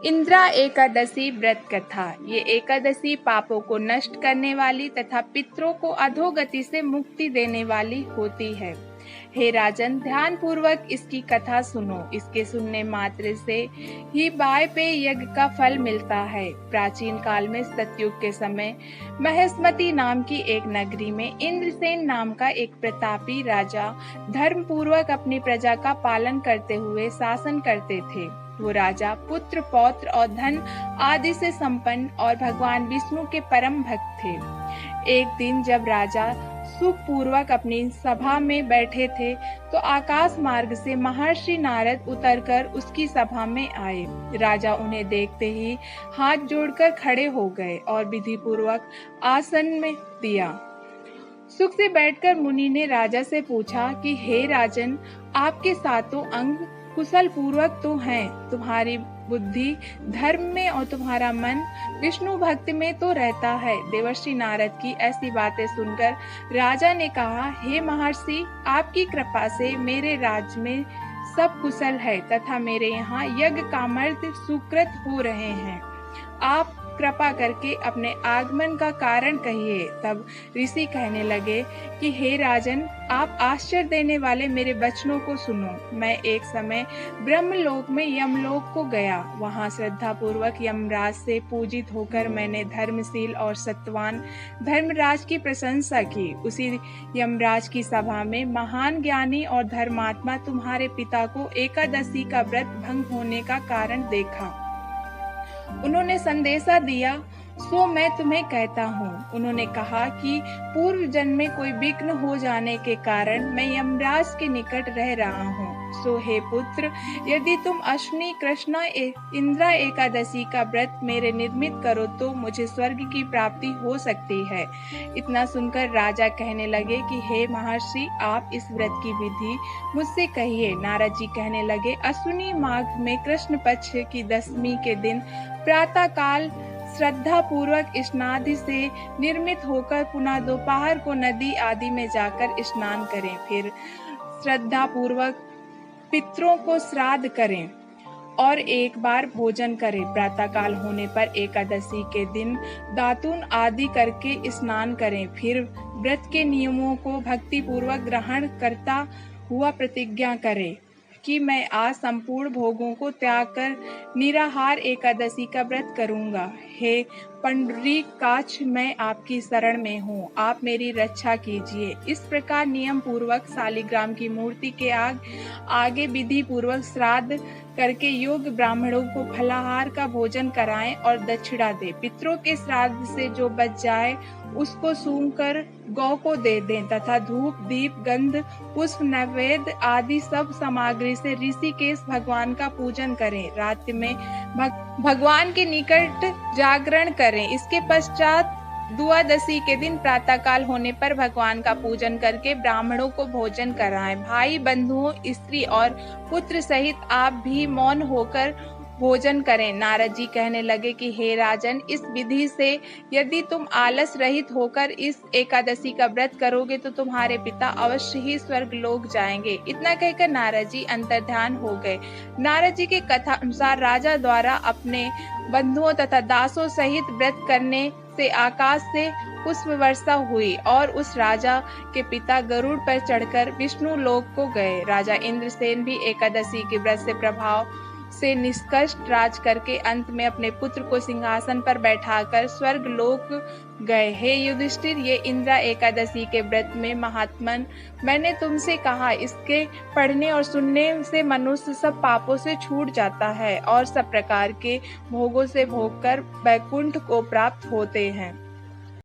इंद्रा एकादशी व्रत कथा। ये एकादशी पापों को नष्ट करने वाली तथा पितरों को अधोगति से मुक्ति देने वाली होती है। हे राजन, ध्यान पूर्वक इसकी कथा सुनो। इसके सुनने मात्र से ही बाय पे यज्ञ का फल मिलता है। प्राचीन काल में सतयुग के समय महेश्मती नाम की एक नगरी में इंद्रसेन नाम का एक प्रतापी राजा धर्म पूर्वक अपनी प्रजा का पालन करते हुए शासन करते थे। वो राजा पुत्र, पौत्र और धन आदि से संपन्न और भगवान विष्णु के परम भक्त थे। एक दिन जब राजा सुख पूर्वक अपनी सभा में बैठे थे तो आकाश मार्ग से महर्षि नारद उतरकर उसकी सभा में आए। राजा उन्हें देखते ही हाथ जोड़कर खड़े हो गए और विधि पूर्वक आसन में दिया। सुख से बैठकर मुनि ने राजा से पूछा कि हे राजन, आपके सातों अंग कुशल पूर्वक तो हैं, तुम्हारी बुद्धि धर्म में और तुम्हारा मन विष्णु भक्ति में तो रहता है। देवर्षि नारद की ऐसी बातें सुनकर राजा ने कहा, हे महर्षि, आपकी कृपा से मेरे राज्य में सब कुशल है तथा मेरे यहाँ यज्ञ कामर्थ सुकृत हो रहे हैं। आप कृपा करके अपने आगमन का कारण कहिए। तब ऋषि कहने लगे कि हे राजन, आप आश्चर्य देने वाले मेरे वचनों को सुनो। मैं एक समय ब्रह्मलोक में यमलोक को गया। वहाँ श्रद्धा पूर्वक यमराज से पूजित होकर मैंने धर्मशील और सत्यवान धर्मराज की प्रशंसा की। उसी यमराज की सभा में महान ज्ञानी और धर्मात्मा तुम्हारे पिता को एकादशी का व्रत भंग होने का कारण देखा। उन्होंने संदेशा दिया, सो मैं तुम्हें कहता हूँ। उन्होंने कहा कि पूर्व जन्म में कोई विघ्न हो जाने के कारण मैं यमराज के निकट रह रहा हूँ। सो हे पुत्र, यदि तुम अश्विनी कृष्णा इंद्रा एकादशी का व्रत मेरे निर्मित करो तो मुझे स्वर्ग की प्राप्ति हो सकती है। इतना सुनकर राजा कहने लगे कि हे महर्षि, आप इस व्रत की विधि मुझसे कहिए। नारद जी कहने लगे, अश्विनी माघ में कृष्ण पक्ष की दशमी के दिन प्रातः काल श्रद्धा पूर्वक स्नादि से निर्मित होकर पुनः दोपहर को नदी आदि में जाकर स्नान करें। फिर श्रद्धा पूर्वक पितरों को श्राद्ध करें और एक बार भोजन करें। प्रातः काल होने पर एकादशी के दिन दातून आदि करके स्नान करें। फिर व्रत के नियमों को भक्ति पूर्वक ग्रहण करता हुआ प्रतिज्ञा करें कि मैं आज संपूर्ण भोगों को त्याग कर निराहार एकादशी का व्रत करूंगा। हे पुंडरीकाक्ष, मैं आपकी शरण में हूँ, आप मेरी रक्षा कीजिए। इस प्रकार नियम पूर्वक शालिग्राम की मूर्ति के आगे विधि पूर्वक श्राद्ध करके योग्य ब्राह्मणों को फलाहार का भोजन कराएं और दक्षिणा दे। पितरों के श्राद्ध से जो बच जाए उसको सूंघ कर गौ को दे दें तथा धूप, दीप, गंध, पुष्प, नैवेद्य आदि सब सामग्री से ऋषिकेश भगवान का पूजन करें। रात्रि में भगवान के निकट जागरण करें। इसके पश्चात द्वादशी के दिन प्रातः काल होने पर भगवान का पूजन करके ब्राह्मणों को भोजन कराएं। भाई, बंधुओं, स्त्री और पुत्र सहित आप भी मौन होकर भोजन करें। नारद जी कहने लगे कि हे राजन, इस विधि से यदि तुम आलस रहित होकर इस एकादशी का व्रत करोगे तो तुम्हारे पिता अवश्य ही स्वर्ग लोक जाएंगे। इतना कहकर नारद जी अंतर्ध्यान हो गए। नारद जी के कथा अनुसार राजा द्वारा अपने बंधुओं तथा दासों सहित व्रत करने से आकाश से पुष्प वर्षा हुई और उस राजा के पिता गरुड़ पर चढ़कर विष्णु लोक को गए। राजा इंद्रसेन भी एकादशी के व्रत से प्रभाव से निष्कष्ट राज करके अंत में अपने पुत्र को सिंहासन पर बैठाकर स्वर्ग लोक गए। हे युधिष्ठिर, ये इंद्रा एकादशी के व्रत में महात्मन मैंने तुमसे कहा, इसके पढ़ने और सुनने से मनुष्य सब पापों से छूट जाता है और सब प्रकार के भोगों से भोग कर वैकुंठ को प्राप्त होते हैं।